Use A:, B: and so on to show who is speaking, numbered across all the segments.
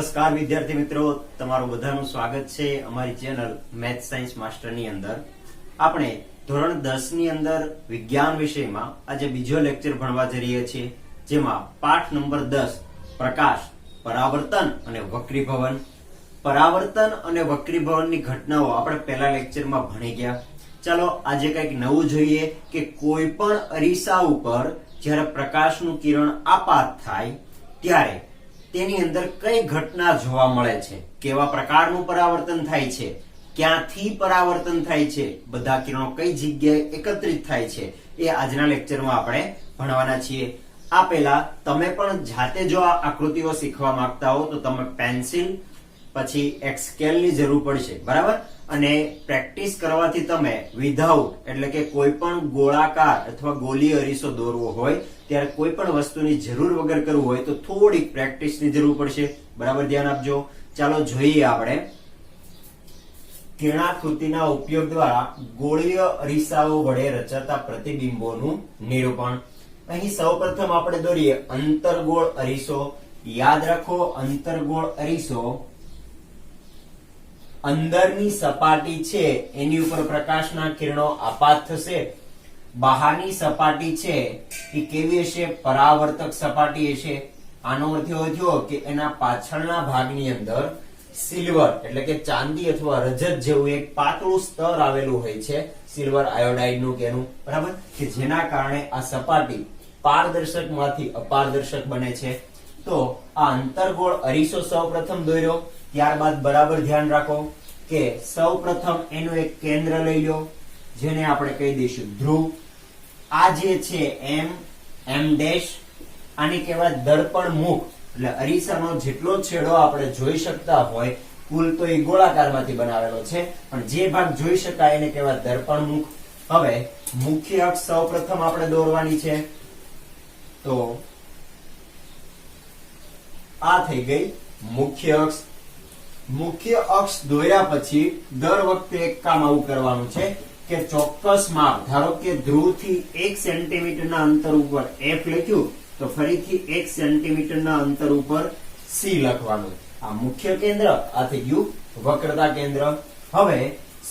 A: નમસ્કાર વિદ્યાર્થી મિત્રો, તમારું બધાનું સ્વાગત છે અમારી ચેનલ મેથ સાયન્સ માસ્ટર ની અંદર. આપણે ધોરણ 10 ની અંદર વિજ્ઞાન વિષયમાં આજે બીજો લેક્ચર ભણવા જઈ રહ્યા છીએ, જેમાં પાઠ નંબર 10 પ્રકાશ, પરાવર્તન અને વક્રીભવન. પરાવર્તન અને વક્રીભવનની ઘટનાઓ આપણે પહેલા લેક્ચરમાં ભણી ગયા. ચાલો આજે કંઈક નવું જોઈએ કે કોઈ પણ અરીસા ઉપર જ્યારે પ્રકાશનું કિરણ આપાત થાય ત્યારે તેની અંદર કઈ ઘટના જોવા મળે છે, કેવા પ્રકારનું પરાવર્તન થાય છે, ક્યાંથી પરાવર્તન થાય છે, બધા કિરણો કઈ જગ્યાએ એકત્રિત થાય છે, એ આજના લેક્ચરમાં આપણે ભણવાના છીએ. આ પહેલા તમે પણ જાતે જો આ આકૃતિઓ શીખવા માંગતા હો તો તમે પેન્સિલ પછી એક સ્કેલની જરૂર પડશે, બરાબર? અને પ્રેક્ટિસ કરવાથી તમે વિધાઉટ એટલે કે કોઈ પણ ગોળાકાર અથવા ગોલી અરીસો દોરવો હોય ત્યારે કોઈ પણ વસ્તુની જરૂર વગર કરવું હોય તો થોડીક પ્રેક્ટિસની જરૂર પડશે, બરાબર? ધ્યાન આપજો. ચાલો જોઈએ આપણે કિરણાકૃતિના ઉપયોગ દ્વારા ગોળીય અરીસાઓ વડે રચાતા પ્રતિબિંબોનું નિરૂપણ. અહીં સૌપ્રથમ આપણે દોરીએ અંતર્ગોળ અરીસો. યાદ રાખો, અંતર્ગોળ અરીસો અંદરની સપાટી છે એની ઉપર પ્રકાશના કિરણો આપાત થશે. બહારની સપાટી છે એ કેવી હશે? પરાવર્તક સપાટી હશે. આનો અર્થ એવો થયો કે એના પાછળના ભાગની અંદર સિલ્વર એટલે કે ચાંદી અથવા રજત જેવું એક પાતળું સ્તર આવેલું હોય છે, સિલ્વર આયોડાઇડ નું કે એનું, બરાબર? કે જેના કારણે આ સપાટી પારદર્શક માંથી અપારદર્શક બને છે. તો આ અંતર્ગોળ અરીસો સૌપ્રથમ દોર્યો. ત્યારબાદ બરાબર ધ્યાન રાખો કે સૌપ્રથમ એનું એક કેન્દ્ર લઈ લો, જેને આપણે કહી દઈશું ધ્રુવ. આ જે છે એમ ડેશ, આની કહેવાય દર્પણ મુખ. એટલે અરીસાનો જેટલો છેડો આપણે જોઈ શકતા હોય, કુલ તો એ ગોળાકારમાંથી બનાવેલો છે, પણ જે ભાગ જોઈ શકાય એને કહેવાય દર્પણ મુખ. હવે મુખ્ય અક્ષ સૌપ્રથમ આપણે દોરવાની છે. તો આ થઈ ગઈ મુખ્ય અક્ષ. મુખ્ય અક્ષ દોર્યા પછી દર વખતે એક કામ આવું કરવાનું છે કે ચોક્કસ માપ, ધારો કે ધ્રુવથી 1 સેન્ટીમીટર ના અંતર ઉપર F લખ્યું તો ફરીથી 1 સેન્ટીમીટર ના અંતર ઉપર C લખવાનું. આ મુખ્ય કેન્દ્ર, આ થઈ ગયું વક્રતા કેન્દ્ર. હવે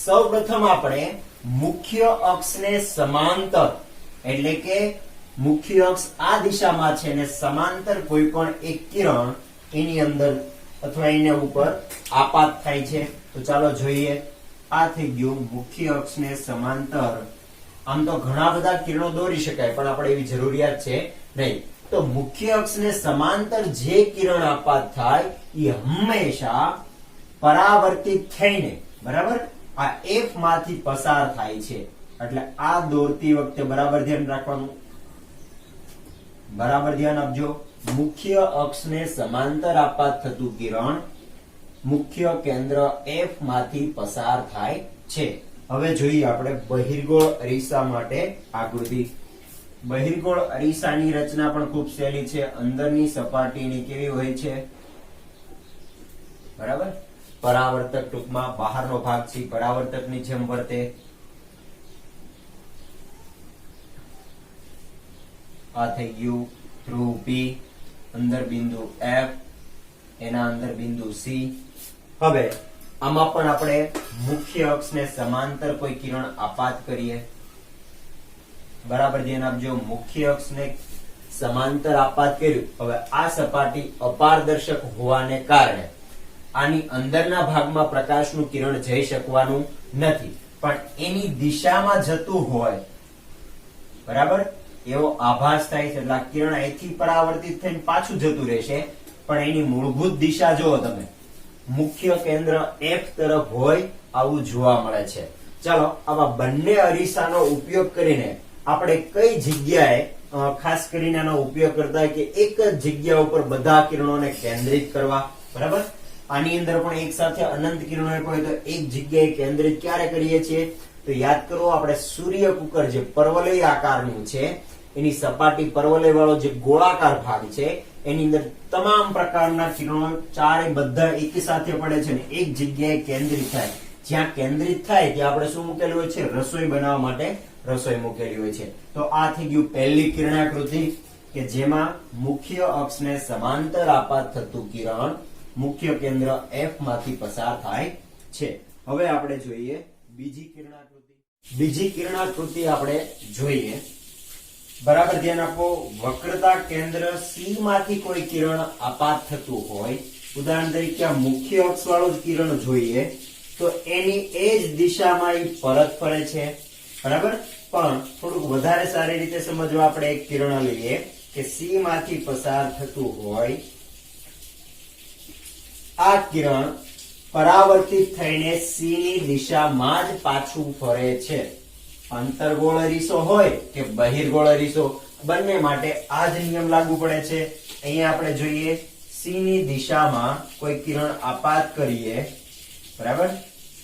A: સૌપ્રથમ આપણે મુખ્ય અક્ષને સમાંતર એટલે કે મુખ્ય અક્ષ આ દિશામાં છે અને સમાંતર કોઈ પણ એક કિરણ એની અંદર અથવા એના ઉપર આપાત થાય છે. તો ચાલો જોઈએ. આ થઈ ગયું મુખ્ય અક્ષને સમાંતર. આમ તો ઘણા બધા કિરણો દોરી શકાય, પણ આપણે એવી જરૂરિયાત છે નહીં. તો મુખ્ય અક્ષને સમાંતર જે કિરણ આપાત થાય એ હંમેશા પરાવર્તિત થઈને, બરાબર, આ F માંથી પસાર થાય છે. એટલે આ દોરતી વખતે બરાબર ધ્યાન રાખવાનું, બરાબર ધ્યાન આપજો. મુખ્ય અક્ષને સમાંતર આપાત થતું કિરણ મુખ્ય કેન્દ્ર F માંથી પસાર થાય છે. હવે જોઈએ આપણે બહિર્ગોળ અરીસા માટે આકૃતિ. બહિર્ગોળ અરીસાની રચના પણ ખૂબ સહેલી છે. અંદરની સપાટીની કેવી હોય છે? બરાબર, પરાવર્તક, ટૂંકમાં બહારનો ભાગ છે પરાવર્તકની જેમ વર્તે. આ થઈ ગયું ધ્રુવ P, અંદર બિંદુ F, એના અંદર બિંદુ C. હવે આમાં પણ આપણે મુખ્ય અક્ષને સમાંતર કોઈ કિરણ આપાત કરીએ. બરાબર ધ્યાન આપજો. મુખ્ય અક્ષને સમાંતર આપાત કર્યું. હવે આ સપાટી અપારદર્શક હોવાને કારણે આની અંદરના ભાગમાં પ્રકાશનું કિરણ જઈ શકવાનું નથી, પણ એની દિશામાં જતું હોય, બરાબર, એવો આભાસ થાય છે. એટલે આ કિરણ અહીંથી પરાવર્તિત થઈને પાછું જતું રહેશે, પણ એની મૂળભૂત દિશા જુઓ તમે, મુખ્ય કેન્દ્ર F તરફ હોય આવું જોવા મળે છે. ચાલો આવા બંને અરીસાનો ઉપયોગ કરીને આપણે કઈ જગ્યાએ ખાસ કરીને આનો ઉપયોગ કરતા હોય કે એક જ જગ્યા ઉપર બધા કિરણોને કેન્દ્રિત કરવા, બરાબર? આની અંદર પણ એક સાથે અનંત કિરણો હોય તો એક જગ્યાએ કેન્દ્રિત ક્યારે કરીએ છીએ? તો યાદ કરો, આપણે સૂર્ય કુકર જે પર્વલય આકારનું છે એની સપાટી પર્વલય વાળો જે ગોળાકાર ભાગ છે એની અંદર તમામ પ્રકારના કિરણો ચારે બધા એકી સાથે પડે છે અને એક જગ્યાએ કેન્દ્રિત થાય. જ્યાં કેન્દ્રિત થાય ત્યાં આપણે શું મૂકેલું હોય છે? રસોઈ બનાવવા માટે રસોઈ મૂકેલી હોય છે. તો આ થઈ ગયું પહેલી કિરણાકૃતિ કે જેમાં મુખ્ય અક્ષને સમાંતર આપાત થતું કિરણ મુખ્ય કેન્દ્ર F માંથી પસાર થાય છે. હવે આપણે જોઈએ બીજી કિરણાકૃતિ. બીજી કિરણાકૃતિ આપણે જોઈએ. બરાબર ધ્યાન આપો. વક્રતા કેન્દ્ર C માંથી કોઈ કિરણ આપાત થતું હોય, ઉદાહરણ તરીકે આ મુખ્ય અક્ષ વાળું જ કિરણ જોઈએ તો એની એ જ દિશામાં એ પરત ફરે છે. બરાબર, પણ થોડુંક વધારે સારી રીતે સમજવા આપણે એક કિરણ લઈએ કે C માંથી પસાર થતું હોય. આ કિરણ પરાવર્તિત થઈને C ની દિશામાં જ પાછું ફરે છે. અંતર્ગોળ અરીસો હોય કે બહિર્ગોળ અરીસો, બંને માટે આ જ નિયમ લાગુ પડે છે. અહીંયા આપણે જોઈએ C ની દિશામાં કોઈ કિરણ આપાત કરીએ, બરાબર,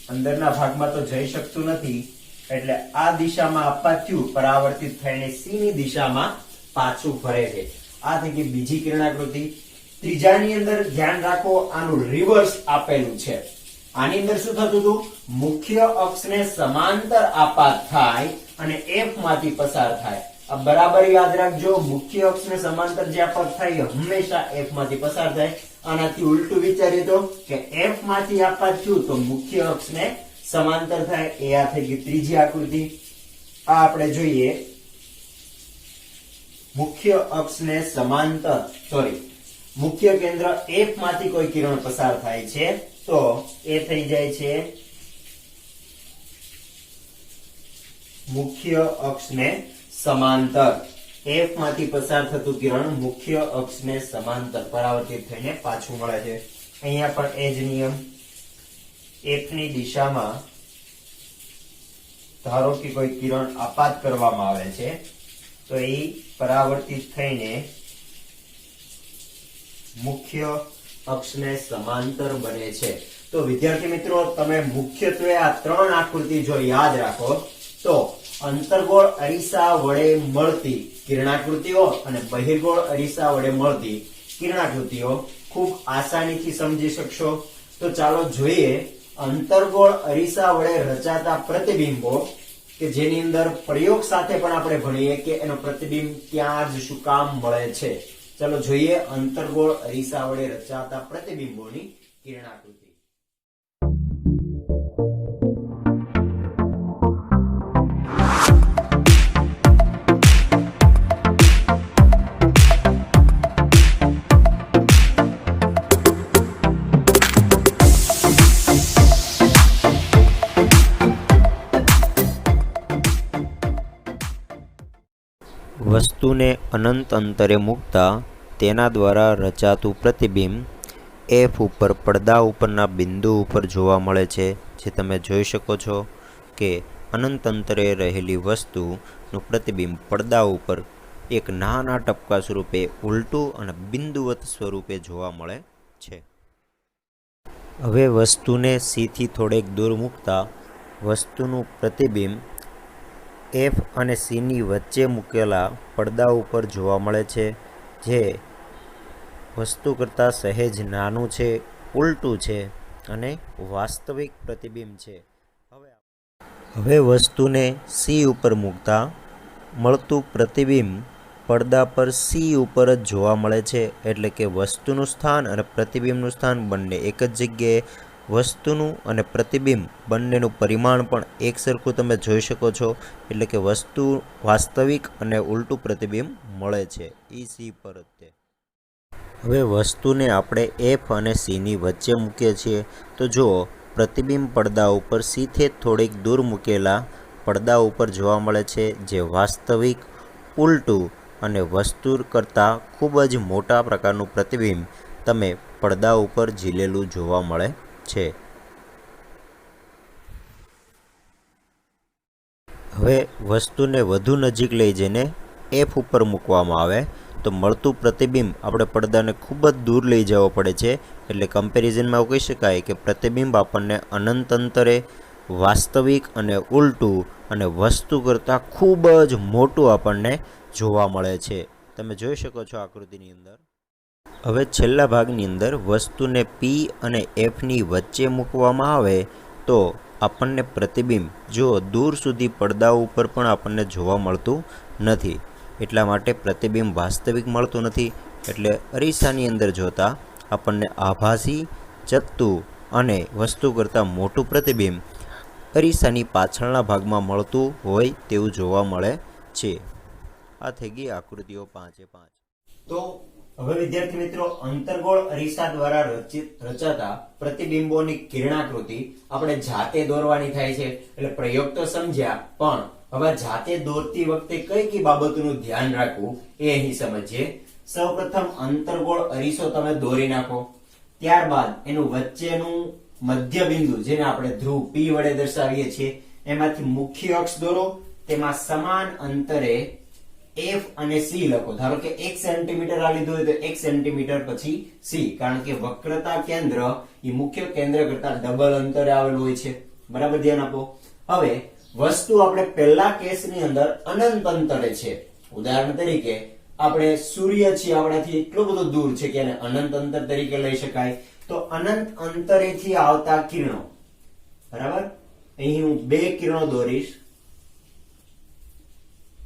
A: અંદરના ભાગમાં તો જઈ શકતું નથી, એટલે આ દિશામાં આપાત થયું, પરાવર્તિત થઈને C ની દિશામાં પાછું ફરે છે. આ થઈ ગઈ બીજી કિરણાકૃતિ. ત્રીજાની અંદર ધ્યાન રાખો, આનું રિવર્સ આપેલું છે. આની અંદર શું થતું હતું? મુખ્ય અક્ષને સમાંતર આપાત થાય અને F માંથી પસાર થાય. આ બરાબર યાદ રાખજો, મુખ્ય અક્ષને સમાંતર જે આપાત થાય હંમેશા F માંથી પસાર થાય. આનાથી ઉલટું વિચારીએ તો કે F માંથી આપાત થયું તો મુખ્ય અક્ષને સમાંતર થાય. એ આ થઈ ગઈ ત્રીજી આકૃતિ. આ આપણે જોઈએ મુખ્ય અક્ષને સમાંતર, મુખ્ય કેન્દ્ર F માંથી કોઈ કિરણ પસાર થાય છે તો એ થઈ જાય છે મુખ્ય અક્ષને સમાંતર. F માંથી પસાર થતું કિરણ મુખ્ય અક્ષને સમાંતર પરાવર્તિત થઈને પાછું મળે છે. અહીંયા પણ એ જ નિયમ. F ની દિશામાં ધારો કે કોઈ કિરણ આપાત કરવામાં આવે છે તો એ પરાવર્તિત થઈને મુખ્ય અક્ષને સમાંતર બને છે. તો વિદ્યાર્થી મિત્રો, તમે મુખ્યત્વે આ ત્રણ આકૃતિ જો યાદ રાખો તો અંતર્ગોળ અરીસા વડે મળતી કિરણાકૃતિઓ અને બહિર્ગોળ અરીસા વડે મળતી કિરણાકૃતિઓ ખૂબ આસાનીથી સમજી શકશો. તો ચાલો જોઈએ અંતર્ગોળ અરીસા વડે રચાતા પ્રતિબિંબો, કે જેની અંદર પ્રયોગ સાથે પણ આપણે ભણીએ કે એનો પ્રતિબિંબ ત્યાં જ શું કામ મળે છે. ચાલો જોઈએ અંતર્ગોળ અરીસા વડે રચાતા પ્રતિબિંબોની કિરણાકૃતિ.
B: વસ્તુને અનંત અંતરે મૂકતા તેના દ્વારા રચાતું પ્રતિબિંબ F ઉપર પડદા ઉપરના બિંદુ ઉપર જોવા મળે છે. જે તમે જોઈ શકો છો કે અનંત અંતરે રહેલી વસ્તુનું પ્રતિબિંબ પડદા ઉપર એક નાના ટપકા સ્વરૂપે ઉલટું અને બિંદુવત સ્વરૂપે જોવા મળે છે. હવે વસ્તુને C થી થોડેક દૂર મૂકતા વસ્તુનું પ્રતિબિંબ F અને C ની વચ્ચે મૂકેલા પડદા ઉપર જોવા મળે છે, જે વસ્તુ કરતાં સહેજ નાનું છે, ઉલટું છે અને વાસ્તવિક પ્રતિબિંબ છે. હવે વસ્તુને C ઉપર મૂકતા મળતું પ્રતિબિંબ પડદા પર C ઉપર જ જોવા મળે છે. એટલે કે વસ્તુનું સ્થાન અને પ્રતિબિંબનું સ્થાન બંને એક જ જગ્યાએ. વસ્તુનું અને પ્રતિબિંબ બંનેનું પરિમાણ પણ એક સરખું તમે જોઈ શકો છો. એટલે કે વસ્તુ વાસ્તવિક અને ઉલટું પ્રતિબિંબ મળે છે EC પર જ તે. હવે વસ્તુને આપણે F અને C ની વચ્ચે મૂકીએ છીએ તો જુઓ પ્રતિબિંબ પડદા ઉપર C થી થોડીક દૂર મૂકેલા પડદા ઉપર જોવા મળે છે, જે વાસ્તવિક, ઉલટું અને વસ્તુ કરતાં ખૂબ જ મોટા પ્રકારનું પ્રતિબિંબ તમે પડદા ઉપર ઝીલેલું જોવા મળે છે. હવે વસ્તુને વધુ નજીક લઈ જઈને F ઉપર મૂકવામાં આવે તો મળતું પ્રતિબિંબ આપણે પડદાને ખૂબ જ દૂર લઈ જવો પડે છે. એટલે કમ્પેરિઝનમાં એવું કહી શકાય કે પ્રતિબિંબ આપણને અનંત અંતરે વાસ્તવિક અને ઉલટું અને વસ્તુ કરતાં ખૂબ જ મોટું આપણને જોવા મળે છે. તમે જોઈ શકો છો આકૃતિની અંદર. હવે છેલ્લા ભાગની અંદર વસ્તુને P અને F ની વચ્ચે મૂકવામાં આવે તો આપણને પ્રતિબિંબ જો દૂર સુધી પડદા ઉપર પણ આપણને જોવા મળતું નથી. એટલા માટે પ્રતિબિંબ વાસ્તવિક મળતું નથી. એટલે અરીસાની અંદર જોતા આપણને આભાસી, ચત્તું અને વસ્તુ કરતાં મોટું પ્રતિબિંબ અરીસાની પાછળના ભાગમાં મળતું હોય તેવું જોવા મળે છે. આ થઈ ગઈ આકૃતિઓ 5x5.
A: તો હવે વિદ્યાર્થી મિત્રો, અંતર્ગોળ અરીસા દ્વારા રચાતા પ્રતિબિંબોની કિરણાકૃતિ આપણે જાતે દોરવાની થાય છે. એટલે પ્રયોગ તો સમજ્યા, પણ હવે જાતે દોરતી વખતે કઈ કઈ બાબતોનું ધ્યાન રાખવું એ અહીં સમજીએ. સૌપ્રથમ અંતર્ગોળ અરીસો તમે દોરી નાખો, ત્યારબાદ એનું વચ્ચેનું મધ્ય બિંદુ જેને આપણે ધ્રુવ P વડે દર્શાવીએ છીએ એમાંથી મુખ્ય અક્ષ દોરો. તેમાં સમાન અંતરે F અને C લખો. ધારો કે 1 સેન્ટીમીટર આ લીધું હોય તો 1 સેન્ટીમીટર પછી C, કારણ કે વક્રતા કેન્દ્ર એ મુખ્ય કેન્દ્ર કરતા ડબલ અંતરે આવેલું હોય છે. બરાબર, ધ્યાન આપો. હવે વસ્તુ આપણે પહેલા કેસની અંદર અનંત અંતરે છે. ઉદાહરણ તરીકે આપણે સૂર્ય છે આપણાથી એટલો બધો દૂર છે કે એને અનંત અંતર તરીકે લઈ શકાય. તો અનંત અંતરેથી આવતા કિરણો, બરાબર, અહીં હું બે કિરણો દોરીશ.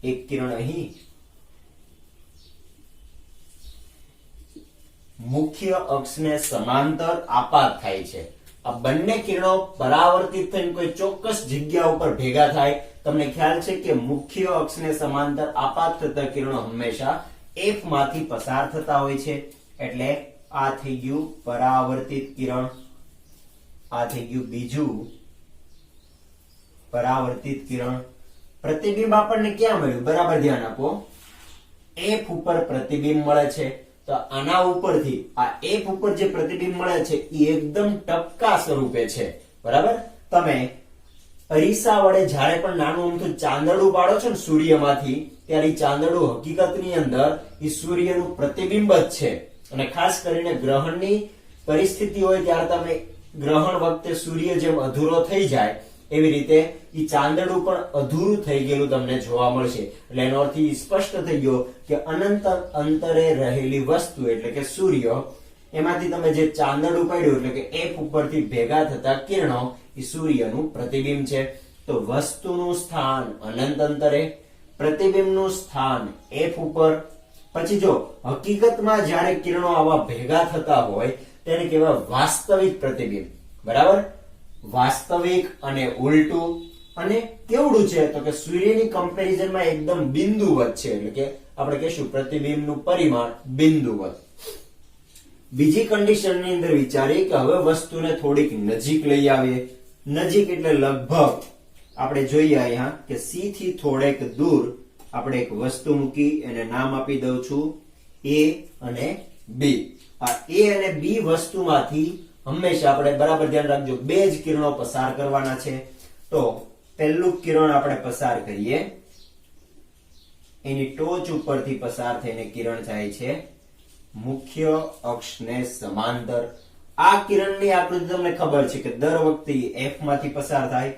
A: એક કિરણ અહીં, મુખ્ય અક્ષને સમાંતર આપાત થાય છે. આ બંને કિરણો પરાવર્તિત થઈને કોઈ ચોક્કસ જગ્યા ઉપર ભેગા થાય. તમને ખ્યાલ છે કે મુખ્ય અક્ષને સમાંતર આપાત થતા કિરણો હંમેશા F માંથી પસાર થતા હોય છે. એટલે આ થઈ ગયું પરાવર્તિત કિરણ, આ થઈ ગયું બીજું પરાવર્તિત કિરણ. પ્રતિબિંબ આપણને ક્યાં મળ્યું? બરાબર ધ્યાન આપો. F ઉપર પ્રતિબિંબ મળે છે. તો આના ઉપરથી આ F ઉપર જે પ્રતિબિંબ મળે છે એ એકદમ ટપકા સ્વરૂપે છે. બરાબર, તમે અરીસા વડે જ્યારે પણ નાનું અમથું ચાંદડું પાડો છો ને સૂર્યમાંથી, ત્યારે એ ચાંદડું હકીકતની અંદર એ સૂર્યનું પ્રતિબિંબ જ છે. અને ખાસ કરીને ગ્રહણની પરિસ્થિતિ હોય ત્યારે તમે ગ્રહણ વખતે સૂર્ય જેમ અધૂરો થઈ જાય એવી રીતે ઈ ચાંદડું પણ અધૂરું થઈ ગયેલું તમને જોવા મળશે. એટલે એનો અર્થ સ્પષ્ટ થઈ ગયો કે અનંત અંતરે રહેલી વસ્તુ એટલે કે સૂર્ય, એમાંથી તમે જે ચાંદડું પાડ્યું એટલે કે F ઉપરથી ભેગા થતા કિરણો એ સૂર્યનું પ્રતિબિંબ છે. તો વસ્તુનું સ્થાન અનંત અંતરે, પ્રતિબિંબનું સ્થાન F ઉપર. પછી જો હકીકતમાં જ્યારે કિરણો આવા ભેગા થતા હોય તેને કહેવાય વાસ્તવિક પ્રતિબિંબ. બરાબર, વાસ્તવિક અને ઉલટું. અને કેવડું છે તો કે સૂર્યની કમ્પેરિઝનમાં એકદમ બિંદુવત છે. એટલે કે આપણે કહીશું પ્રતિબિંબનું પરિમાણ બિંદુવત. બીજી કન્ડિશનની અંદર વિચારીએ કે હવે વસ્તુને થોડીક નજીક લઈ આવીએ. નજીક એટલે લગભગ આપણે જોઈએ અહીંયા કે C થી થોડેક દૂર આપણે એક વસ્તુ મૂકી, એને નામ આપી દઉં છું A અને B. આ A અને B વસ્તુમાંથી હંમેશા આપણે, બરાબર ધ્યાન રાખજો, બે જ કિરણો પસાર કરવાના છે. તો પહેલું કિરણ આપણે પસાર કરીએ, એની ટોચ ઉપરથી પસાર થઈને કિરણ જાય છે મુખ્ય અક્ષને સમાંતર. આ કિરણની આકૃતિ તમને ખબર છે કે દર વખતે F માંથી પસાર થાય.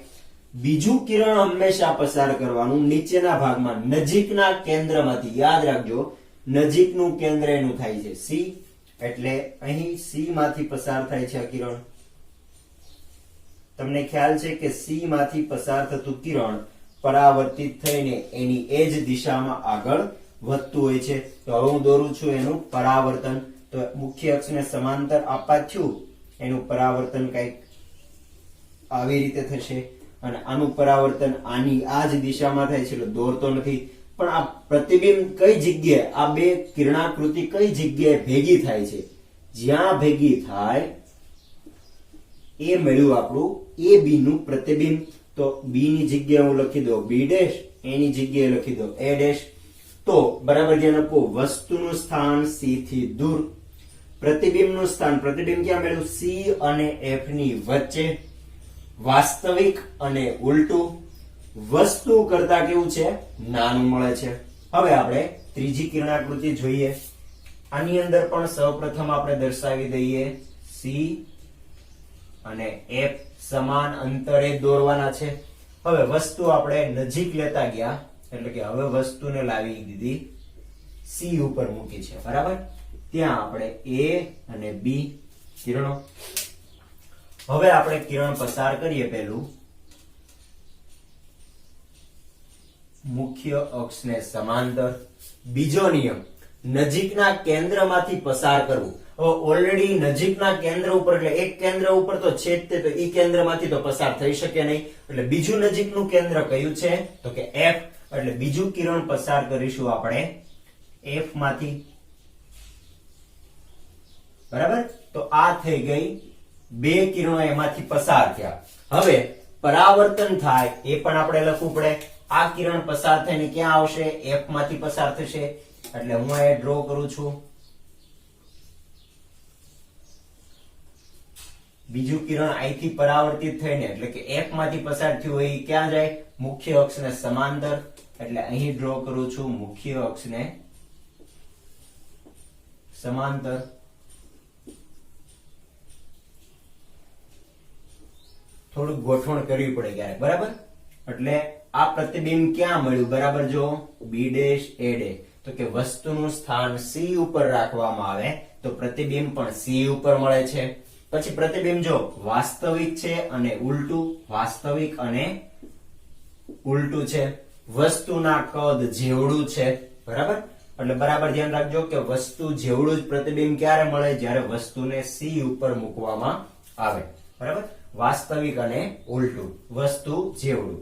A: બીજું કિરણ હંમેશા પસાર કરવાનું નીચેના ભાગમાં નજીકના કેન્દ્રમાંથી. યાદ રાખજો, નજીકનું કેન્દ્ર એનું થાય છે C. એટલે અહીં C માંથી પસાર થાય છે આ કિરણ. તમને ખ્યાલ છે કે C માંથી પસાર થતું કિરણ પરાવર્તિત થઈને એની એ જ દિશામાં આગળ વધતું હોય છે. તો હવે હું દોરું છું એનું પરાવર્તન. તો મુખ્ય અક્ષને સમાંતર આપાત થયું, એનું પરાવર્તન કઈક આવી રીતે થશે. અને આનું પરાવર્તન આની આ જ દિશામાં થાય છે. એટલે દોરતો નથી, પણ આ પ્રતિબિંબ કઈ જગ્યાએ, આ બે કિરણાકૃતિ કઈ જગ્યાએ ભેગી થાય છે? જ્યાં ભેગી થાય એ મળ્યું આપણું AB નું પ્રતિબિંબ. તો B ની જગ્યાએ હું લખી દઉં B', એની જગ્યાએ લખી દઉં A'. તો બરાબર ધ્યાન આપો, વસ્તુનું સ્થાન C થી દૂર, પ્રતિબિંબનું સ્થાન, પ્રતિબિંબ ક્યાં મળ્યું? C અને F ની વચ્ચે. વાસ્તવિક અને ઉલટું, વસ્તુ કરતા કેવું છે? નાનું મળે છે. હવે આપણે ત્રીજી કિરણાકૃતિ જોઈએ. આની અંદર પણ સૌપ્રથમ આપણે દર્શાવી દઈએ C અને F સમાન અંતરે દોરવાના છે. હવે વસ્તુ આપણે નજીક લેતા ગયા એટલે કે હવે વસ્તુને લાવી દીધી C ઉપર મૂકી છે. બરાબર, ત્યાં આપણે A અને B કિરણો. હવે આપણે કિરણ પસાર કરીએ. પહેલું મુખ્ય અક્ષને સમાંતર. બીજો નિયમ, નજીકના કેન્દ્રમાંથી પસાર કરવું. હવે ઓલરેડી નજીકના કેન્દ્ર ઉપર એટલે એક કેન્દ્ર ઉપર તો છે જ તે, તો ઈ કેન્દ્રમાંથી તો પસાર થઈ શકે નહીં. એટલે બીજું નજીકનું કેન્દ્ર કયું છે તો કે F. એટલે બીજું કિરણ પસાર કરીશું આપણે F માંથી. બરાબર, તો આ થઈ ગઈ બે કિરણો એમાંથી પસાર થયા. હવે પરાવર્તન થાય એ પણ આપણે લખવું પડે. આ કિરણ પસાર થઈને ક્યાં આવશે? F માંથી પસાર થશે. એટલે હું એ ડ્રો કરું છું. બીજું કિરણ અહીંથી પરાવર્તિત થઈને એટલે કે F માંથી પસાર થયું હોય ક્યાં જાય? મુખ્ય અક્ષને સમાંતર. એટલે અહીં ડ્રો કરું છું મુખ્ય અક્ષને સમાંતર. થોડું ગોઠવણ કરવી પડે ક્યારેક. બરાબર, એટલે આ પ્રતિબિંબ ક્યાં મળ્યું? બરાબર, જો B' A'. તો કે વસ્તુનું સ્થાન C ઉપર રાખવામાં આવે તો પ્રતિબિંબ પણ C ઉપર મળે છે. પછી પ્રતિબિંબ જો વાસ્તવિક છે અને ઉલટું, વાસ્તવિક અને ઉલટું છે. વસ્તુના કદ જેવડું છે. બરાબર, એટલે બરાબર ધ્યાન રાખજો કે વસ્તુ જેવડું જ પ્રતિબિંબ ક્યારે મળે? જ્યારે વસ્તુને C ઉપર મૂકવામાં આવે. બરાબર, વાસ્તવિક અને ઉલટું, વસ્તુ જેવડું.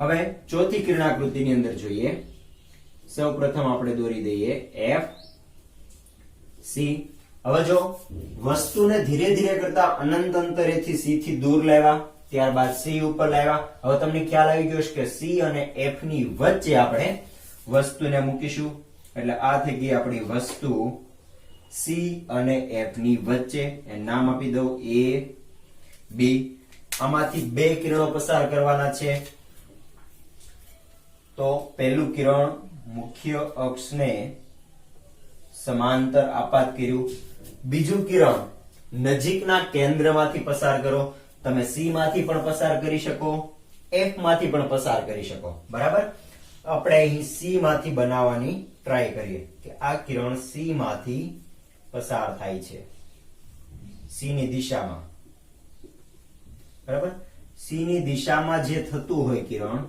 A: હવે ચોથી કિરણાકૃતિની અંદર જોઈએ. સૌપ્રથમ આપણે દોરી દઈએ F C. હવે જો વસ્તુને ધીરે ધીરે કરતા અનંત અંતરેથી C થી દૂર લાવ્યા, ત્યારબાદ C ઉપર લાવ્યા. હવે તમને ખ્યાલ આવી ગયો છે કે C અને F ની વચ્ચે આપણે વસ્તુને મૂકીશું. એટલે આ થઈ ગઈ આપણી વસ્તુ C અને F ની વચ્ચે. નામ આપી દઉં A B. આમાંથી બે કિરણો પસાર કરવાના છે. તો પહેલું કિરણ મુખ્ય અક્ષને સમાંતર આપાત કર્યું. બીજું કિરણ નજીકના કેન્દ્રમાંથી પસાર કરો. તમે C માંથી પણ પસાર કરી શકો, F માંથી પણ પસાર કરી શકો. બરાબર, આપણે અહીં C માંથી બનાવવાની ટ્રાય કરીએ કે આ કિરણ C માંથી પસાર થાય છે, C ની દિશામાં. બરાબર, C ની દિશામાં જે થતું હોય કિરણ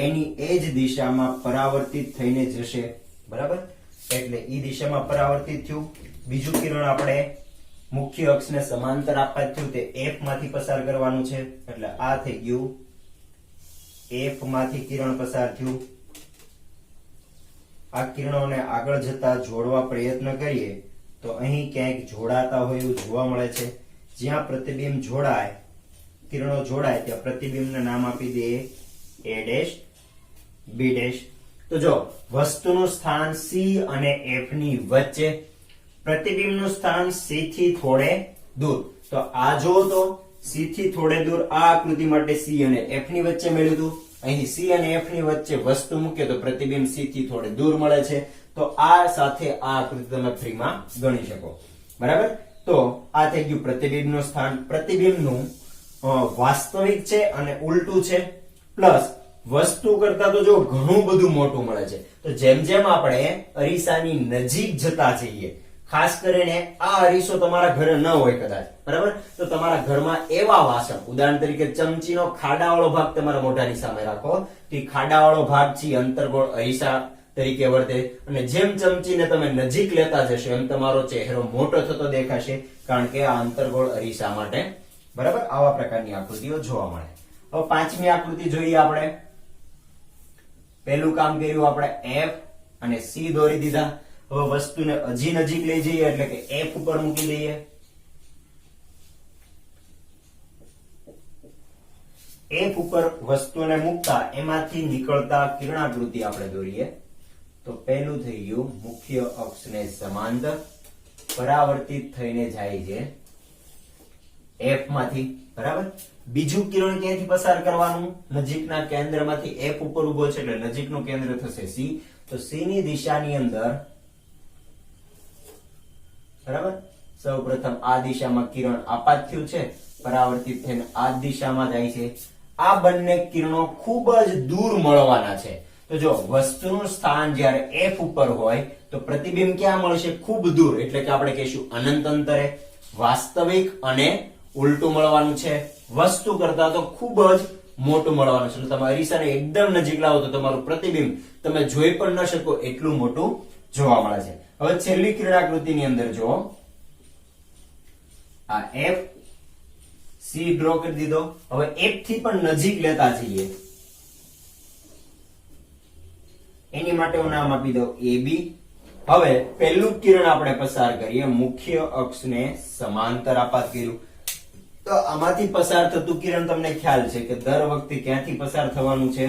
A: એની એ જ દિશામાં પરાવર્તિત થઈને જશે. બરાબર, એટલે ઈ દિશામાં પરાવર્તિત થયું. બીજું કિરણ આપણે મુખ્ય અક્ષને સમાંતર આપાત થયું તે F માંથી પસાર કરવાનું છે. એટલે આ થઈ ગયું F માંથી કિરણ પસાર થયું. આ કિરણોને આગળ જતા જોડવા પ્રયત્ન કરીએ તો અહીં ક્યાંક જોડાતા હોય એવું જોવા મળે છે. જ્યાં પ્રતિબિંબ જોડાય, કિરણો જોડાય ત્યાં પ્રતિબિંબને નામ આપી દઈએ A' B'. તો જો વસ્તુનું સ્થાન C અને F ની વચ્ચે, પ્રતિબિંબનું સ્થાન C થી થોડે દૂર. તો આ જો તો C થી થોડે દૂર આ આકૃતિ માટે C અને F ની વચ્ચે મેળવ્યું હતું. અહીં C અને F ની વચ્ચે વસ્તુ મૂકે તો પ્રતિબિંબ C થી થોડે દૂર મળે છે. તો આ સાથે આ આકૃતિ તમે ફ્રીમાં ગણી શકો. બરાબર, તો આ થઈ ગયું પ્રતિબિંબનું સ્થાન. પ્રતિબિંબનું વાસ્તવિક છે અને ઉલટું છે. પ્લસ વસ્તુ કરતા તો જો ઘણું બધું મોટું મળે છે. તો જેમ જેમ આપણે અરીસાની નજીક જતા જઈએ, ખાસ કરીને આ અરીસો તમારા ઘરે ન હોય કદાચ, બરાબર, તો તમારા ઘરમાં એવા વાસણ, ઉદાહરણ તરીકે ચમચીનો ખાડાવાળો ભાગ તમારા મોઢાની સામે રાખો, તો ખાડાવાળો ભાગ છે અંતર્ગોળ અરીસા તરીકે વર્તે. અને જેમ ચમચીને તમે નજીક લેતા જશો એમ તમારો ચહેરો મોટો થતો દેખાશે, કારણ કે આ અંતર્ગોળ અરીસા માટે. બરાબર, આવા પ્રકારની આકૃતિઓ જોવા મળે. હવે પાંચમી આકૃતિ જોઈએ આપણે. પહેલું કામ કર્યું આપણે F અને C દોરી દીધા. હવે વસ્તુને હજી નજીક લઈ જઈએ એટલે કે F ઉપર મૂકી દઈએ. F ઉપર વસ્તુને મૂકતા એમાંથી નીકળતા કિરણાકૃતિ આપણે દોરીએ. તો પહેલું થઈ ગયું મુખ્ય અક્ષને સમાંતર પરાવર્તિત થઈને જાય છે F માંથી. બરાબર, બીજું કિરણ ક્યાંથી પસાર કરવાનું? નજીકના કેન્દ્રમાંથી. F ઉપર ઉભો છે એટલે નજીકનું કેન્દ્ર થશે C. તો C ની દિશાની અંદર, બરાબર, સૌપ્રથમ આ દિશામાં કિરણ આપાત થયું છે, પરાવર્તિત થઈને આ દિશામાં જાય છે. આ બંને કિરણો ખૂબ જ દૂર મળવાના છે. તો જો વસ્તુનું સ્થાન જ્યારે F ઉપર હોય તો પ્રતિબિંબ ક્યાં મળશે? ખૂબ દૂર, એટલે કે આપણે કહીશું અનંત અંતરે. વાસ્તવિક અને ઉલટું મળવાનું છે. વસ્તુ કરતા તો ખૂબ જ મોટું મળવાનું છે. તમે અરીસાને એકદમ નજીક લાવો તો તમારું પ્રતિબિંબ તમે જોઈ પણ ન શકો એટલું મોટું જોવા મળે છે. હવે છેલ્લી કિરણાકૃતિની અંદર જો આ એફ સી ડ્રો કરી દીધો. હવે એફ થી પણ નજીક લેતા જઈએ એની માટે હું નામ આપી દઉં AB. હવે પહેલું કિરણ આપણે પસાર કરીએ, મુખ્ય અક્ષને સમાંતર આપાત કર્યું તો આમાંથી પસાર થતું કિરણ તમને ખ્યાલ છે કે દર વખતે ક્યાંથી પસાર થવાનું છે?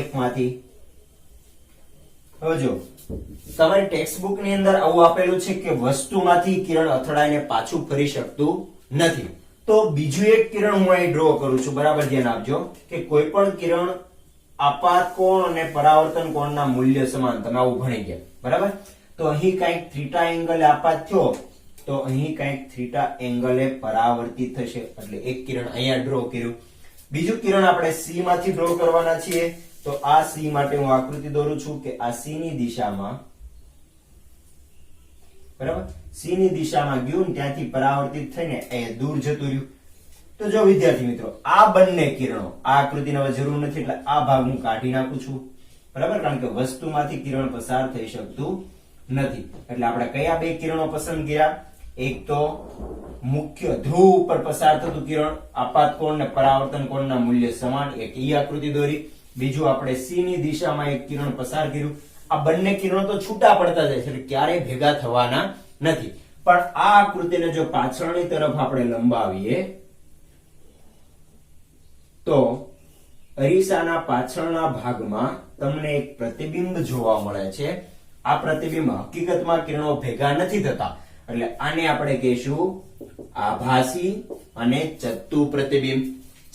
A: F માંથી. હવે જો તમારી ટેક્સ્ટ બુક ની અંદર આવું આપેલું છે કે વસ્તુમાંથી કિરણ અથડાઈને પાછું ફરી શકતું નથી. તો બીજું એક કિરણ હું અહીં ડ્રો કરું છું, બરાબર ધ્યાન આપજો કે કોઈ પણ કિરણ આપાત કોણ અને પરાવર્તન કોણના મૂલ્ય સમાન, તમે આવું ભણી ગયા, બરાબર. તો અહીં કઈક થીટા એંગલે આપાત થયો તો અહીં કઈક થીટા એંગલે પરાવર્તિત થશે, એટલે એક કિરણ અહીંયા ડ્રો કર્યું. બીજું કિરણ આપણે સી માંથી ડ્રો કરવાના છીએ, તો આ સી માટે હું આકૃતિ દોરું છું કે આ સી ની દિશામાં, બરાબર, સી ની દિશામાં ગયું ત્યાંથી પરાવર્તિત થઈને એ દૂર જતું રહ્યું. તો જો વિદ્યાર્થી મિત્રો આ બંને કિરણો, આ આકૃતિને હવે જરૂર નથી એટલે આ ભાગ હું કાઢી નાખું છું, બરાબર, કારણ કે વસ્તુમાંથી કિરણ પસાર થઈ શકતું નથી. એટલે આપણે કયા બે કિરણો પસંદ કર્યા? એક તો મુખ્ય ધ્રુવ ઉપર પસાર થતું કિરણ આપાત કોણ ને પરાવર્તન કોણના મૂલ્ય સમાન, એક ઈ આકૃતિ દોરી. બીજું આપણે સી ની દિશામાં એક કિરણ પસાર કર્યું. આ બંને કિરણો તો છૂટા પડતા જાય છે એટલે ક્યારેય ભેગા થવાના નથી. પણ આ આકૃતિને જો પાછળની તરફ આપણે લંબાવીએ તો અરીસાના પાછળના ભાગમાં તમને એક પ્રતિબિંબ જોવા મળે છે. આ પ્રતિબિંબ હકીકતમાં કિરણો ભેગા નથી થતા એટલે આને આપણે કહીશું આભાસી અને ચત્તુ પ્રતિબિંબ.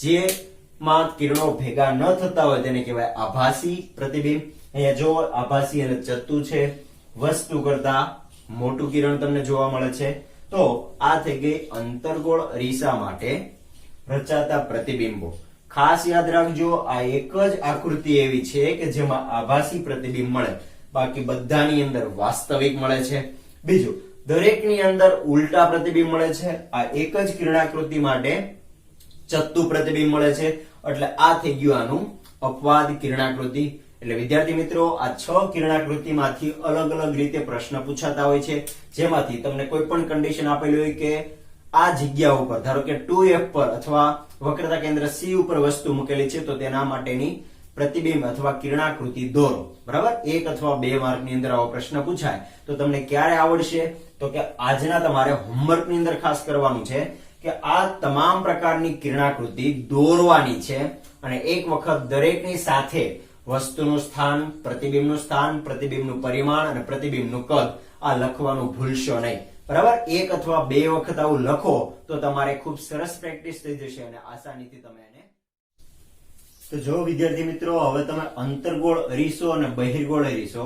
A: જેમાં કિરણો ભેગા ન થતા હોય તેને કહેવાય આભાસી પ્રતિબિંબ. અહીંયા જો આભાસી અને ચત્તુ છે, વસ્તુ કરતા મોટું કિરણ તમને જોવા મળે છે. તો આ થઈ ગઈ અંતર્ગોળ અરીસા માટે રચાતા પ્રતિબિંબો. ખાસ યાદ રાખજો આ એક જ આકૃતિ એવી છે કે જેમાં આભાસી પ્રતિબિંબ મળે, બાકી બધાની અંદર વાસ્તવિક મળે છે. બીજું, દરેકની અંદર ઉલટા પ્રતિબિંબ મળે છે. આ એક જ કિરણાકૃતિ માટે ચત્તુ પ્રતિબિંબ મળે છે. એટલે આ થઈ ગયું આનું અપવાદ કિરણાકૃતિ. એટલે વિદ્યાર્થી મિત્રો આ 6 કિરણાકૃતિમાંથી અલગ અલગ રીતે પ્રશ્ન પૂછાતા હોય છે, જેમાંથી તમને કોઈ પણ કન્ડિશન આપેલી હોય કે આ જગ્યા ઉપર ધારો કે 2F પર અથવા વક્રતા કેન્દ્ર C ઉપર વસ્તુ મૂકેલી છે તો તેના માટેની પ્રતિબિંબ અથવા કિરણાકૃતિ દોરો, બરાબર. 1 અથવા 2 માર્કની અંદર આવો પ્રશ્ન પૂછાય તો તમને ક્યારે આવડશે? તો કે આજના તમારે હોમવર્કની અંદર ખાસ કરવાનું છે કે આ તમામ પ્રકારની કિરણાકૃતિ દોરવાની છે અને એક વખત દરેકની સાથે વસ્તુનું સ્થાન, પ્રતિબિંબનું સ્થાન, પ્રતિબિંબનું પરિમાણ અને પ્રતિબિંબનું કદ આ લખવાનું ભૂલશો નહીં, બરાબર. 1 અથવા 2 વખત આવું લખો તો તમારે ખૂબ સરસ પ્રેક્ટિસ થઈ જશે અને આસાનીથી તમે એને. તો જો વિદ્યાર્થી મિત્રો હવે તમે અંતર્ગોળ અરીસો અને બહિર્ગોળ અરીસો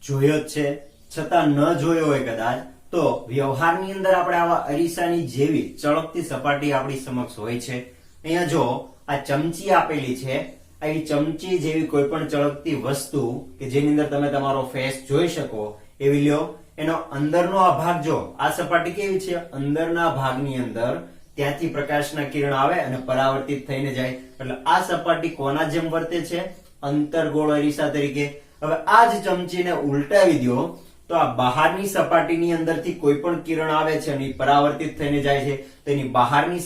A: જોયો જ છે, છતાં ન જોયો હોય કદાચ તો વ્યવહારની અંદર આપણે આવા અરીસાની જેવી ચળકતી સપાટી આપણી સમક્ષ હોય છે. અહીંયા જો આ ચમચી આપેલી છે, આવી ચમચી જેવી કોઈ પણ ચળકતી વસ્તુ કે જેની અંદર તમે તમારો ફેસ જોઈ શકો એવી લ્યો. એનો અંદરનો આ ભાગ જો, આ સપાટી કેવી છે, અંદરના ભાગની અંદર ત્યાંથી પ્રકાશના કિરણ આવે અને પરાવર્તિત થઈને જાય. એટલે આ સપાટી કોના જેમ વર્તે છે? અંતર્ગોળ અરીસા તરીકે. હવે આ જ ચમચીને ઉલટાવી દો તો આ બહારની સપાટીની અંદરથી કોઈ પણ કિરણ આવે છે અને પરાવર્તિત થઈને જાય છે, તેની બહારની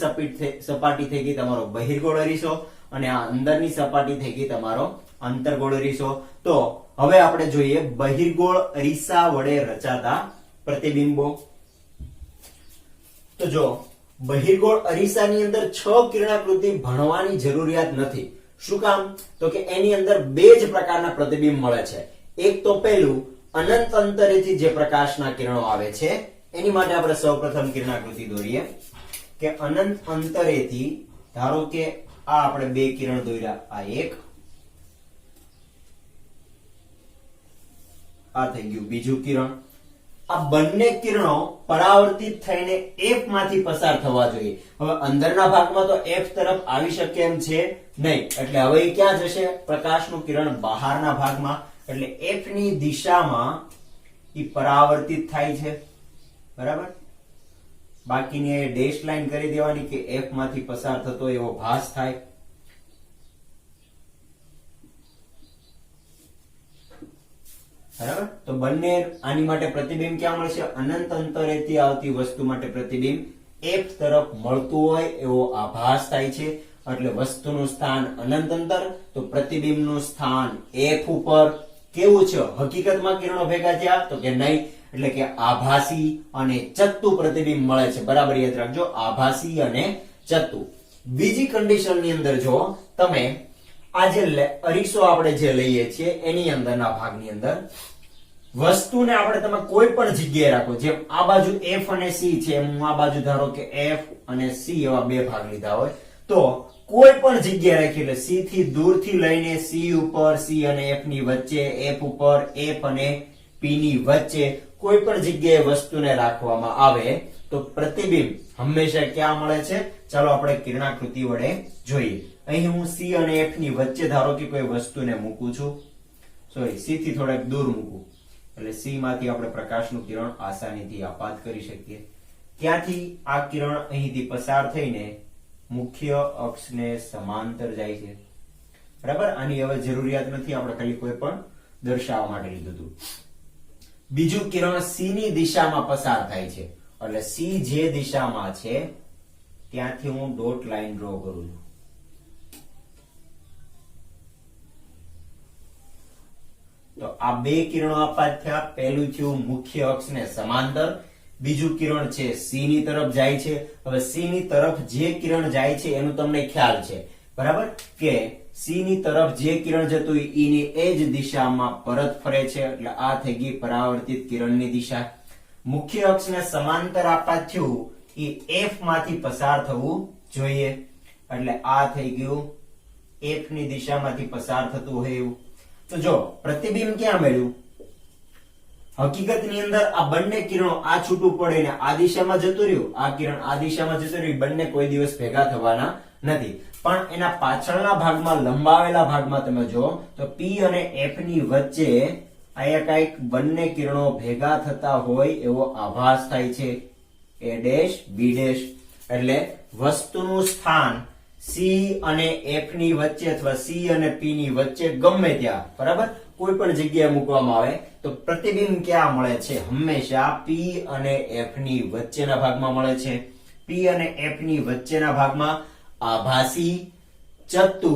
A: સપાટી થઈ ગઈ તમારો બહિર્ગોળ અરીસો અને આ અંદરની સપાટી થઈ ગઈ તમારો અંતર્ગોળ અરીસો. તો હવે આપણે જોઈએ બહિર્ગોળ અરીસા વડે રચાતા પ્રતિબિંબો. તો જો બહિર્ગોળ અરીસાની અંદર 6 કિરણાકૃતિ ભણવાની જરૂરિયાત નથી. શું કામ? તો કે એની અંદર 2 જ પ્રકારના પ્રતિબિંબ મળે છે. એક તો પહેલું અનંત અંતરેથી જે પ્રકાશના કિરણો આવે છે એની માટે આપણે સૌપ્રથમ કિરણાકૃતિ દોરીએ કે અનંત અંતરેથી, ધારો કે આ આપણે 2 કિરણ દોર્યા, આ એક, આ થઈ ગયું બીજું કિરણ. આ બંને કિરણો પરાવર્તિત થઈને F માંથી પસાર થવા જોઈએ. હવે અંદરના ભાગમાં તો F તરફ આવી શકે એમ છે નહીં, એટલે હવે એ ક્યાં જશે? પ્રકાશનું કિરણ બહારના ભાગમાં, એટલે F ની દિશામાં એ પરાવર્તિત થાય છે, બરાબર. બાકીની ડેશ લાઈન કરી દેવાની કે F માંથી પસાર થતો એવો ભાસ થાય. બરાબર. તો બંને આની માટે પ્રતિબિંબ ક્યાં મળશે? અનંત અંતરેથી આવતી વસ્તુ માટે પ્રતિબિંબ F તરફ મળતું હોય એવો આભાસ થાય છે. એટલે વસ્તુનું સ્થાન અનંત અંતર, તો પ્રતિબિંબનું સ્થાન F ઉપર. કેવું છે? હકીકતમાં કિરણો ભેગા થયા તો કે નહીં, એટલે કે આભાસી અને ચત્તુ પ્રતિબિંબ મળે છે. બરાબર યાદ રાખજો, આભાસી અને ચત્તુ. બીજી કન્ડિશન ની અંદર જો તમે આ જે અરીસો આપણે જે લઈએ છીએ એની અંદરના ભાગની અંદર વસ્તુને આપણે તમે કોઈ પણ જગ્યાએ રાખો, જેમ આ બાજુ F અને C છે, એમ હું આ બાજુ ધારો કે F અને C એવા બે ભાગ લીધા હોય, તો કોઈ પણ જગ્યાએ રાખી, એટલે C થી દૂરથી લઈને C ઉપર, C અને F ની વચ્ચે, F ઉપર, F અને P ની વચ્ચે કોઈ પણ જગ્યાએ વસ્તુને રાખવામાં આવે તો પ્રતિબિંબ હંમેશા ક્યાં મળે છે? ચાલો આપણે કિરણાકૃતિ વડે જોઈએ. અહીં હું C અને F ની વચ્ચે ધારો કે કોઈ વસ્તુને મૂકું છું, સોરી C થી થોડાક દૂર મૂકું, એટલે C માંથી આપણે પ્રકાશનું કિરણ આસાનીથી આપાત કરી શકીએ. ત્યાંથી આ કિરણ અહીંથી પસાર થઈને મુખ્ય અક્ષને સમાંતર જાય છે. બરાબર, આની હવે જરૂરિયાત નથી, આપણે ખાલી કોઈ પણ દર્શાવવા માટે લીધું હતું. બીજું કિરણ C ની દિશામાં પસાર થાય છે, એટલે C જે દિશામાં છે ત્યાંથી હું ડોટ લાઈન ડ્રો કરું છું. તો આ બે કિરણો આપાત થયા. પહેલું થયું મુખ્ય અક્ષને સમાંતર, બીજું કિરણ છે C ની તરફ જાય છે. હવે C ની તરફ જે કિરણ જાય છે એનું તમને ખ્યાલ છે, બરાબર, કે C ની તરફ જે કિરણ જતું E ની એ જ દિશામાં પરત ફરે છે, એટલે આ થઈ ગઈ પરાવર્તિત કિરણની દિશા. મુખ્ય અક્ષને સમાંતર આપાત થયું એ F માંથી પસાર થવું જોઈએ, એટલે આ થઈ ગયું F ની દિશામાંથી પસાર થતું હોય એવું. તો જો પ્રતિબિંબ ક્યાં મળ્યું? હકીકતની અંદર આ બંને કિરણો આ છૂટું પડે ને આ દિશામાં જતું રહ્યું, આ કિરણ આ દિશામાં જતું રહ્યું, બંને કોઈ દિવસ ભેગા થવાના નથી. પણ એના પાછળના ભાગમાં, લંબાવેલા ભાગમાં તમે જો તો P અને F ની વચ્ચે અહીંયા કઈક બંને કિરણો ભેગા થતા હોય એવો આભાસ થાય છે. A ડેશ B ડેશ, એટલે વસ્તુનું સ્થાન C અને F ની વચ્ચે અથવા C અને P ની વચ્ચે ગમે ત્યાં, બરાબર, કોઈ પણ જગ્યાએ મૂકવામાં આવે તો પ્રતિબિંબ ક્યાં મળે છે? હંમેશા P અને F ની વચ્ચેના ભાગમાં મળે છે. P અને F ની વચ્ચેના ભાગમાં આભાસી, ચત્તુ,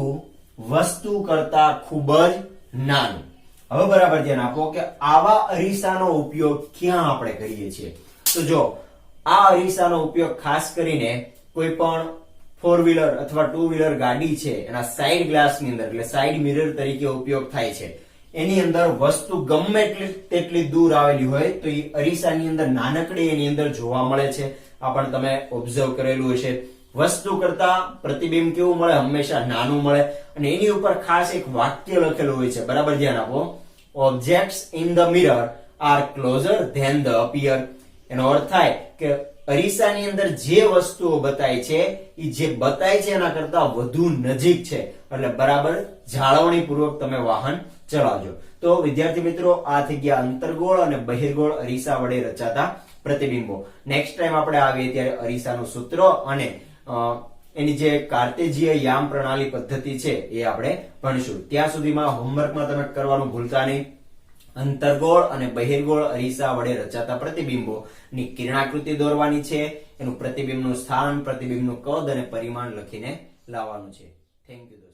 A: વસ્તુ કરતા ખૂબ જ નાનું. હવે બરાબર ધ્યાન આપો કે આવા અરીસાનો ઉપયોગ ક્યાં આપણે કરીએ છીએ? તો જો આ અરીસાનો ઉપયોગ ખાસ કરીને કોઈ પણ 4-વ્હીલર અથવા 2-વ્હીલર ગાડી છે એના સાઈડ ગ્લાસની અંદર, એટલે સાઈડ મિરર તરીકે ઉપયોગ થાય છે. એની અંદર વસ્તુ ગમે તેટલી દૂર આવેલી હોય તો એ અરીસાની અંદર નાનકડી એની અંદર જોવા મળે છે. આ પણ તમે ઓબ્ઝર્વ કરેલું હશે. વસ્તુ કરતા પ્રતિબિંબ કેવું મળે? હંમેશા નાનું મળે. અને એની ઉપર ખાસ એક વાક્ય લખેલું હોય છે, બરાબર ધ્યાન આપો. Objects in the mirror are closer than the appear. એનો અર્થ થાય કે અરીસાની અંદર જે વસ્તુઓ બતાય છે એ જે બતાય છે એના કરતા વધુ નજીક છે, એટલે બરાબર જાળવણી પૂર્વક તમે વાહન ચલાવજો. તો વિદ્યાર્થી મિત્રો, આ થઈ ગયા અંતર્ગોળ અને બહિર્ગોળ અરીસા વડે રચાતા પ્રતિબિંબો. નેક્સ્ટ ટાઈમ આપણે આવીએ ત્યારે અરીસાનું સૂત્ર અને એની જે કાર્ટેજીય યામ પ્રણાલી પદ્ધતિ છે એ આપણે ભણીશું. ત્યાં સુધીમાં હોમવર્કમાં તમે કરવાનું ભૂલતા નહીં. અંતર્ગોળ અને બહિર્ગોળ અરીસા વડે રચાતા પ્રતિબિંબો ની કિરણાકૃતિ દોરવાની છે. એનું પ્રતિબિંબનું સ્થાન, પ્રતિબિંબનું કદ અને પરિમાણ લખીને લાવવાનું છે. Thank you.